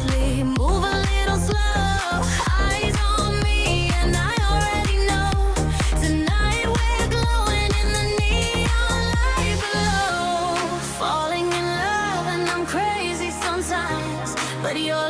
softly, move a little slow. Eyes on me, and I already know. Tonight we're glowing in the neon light below. Falling in love, and I'm crazy sometimes, but you're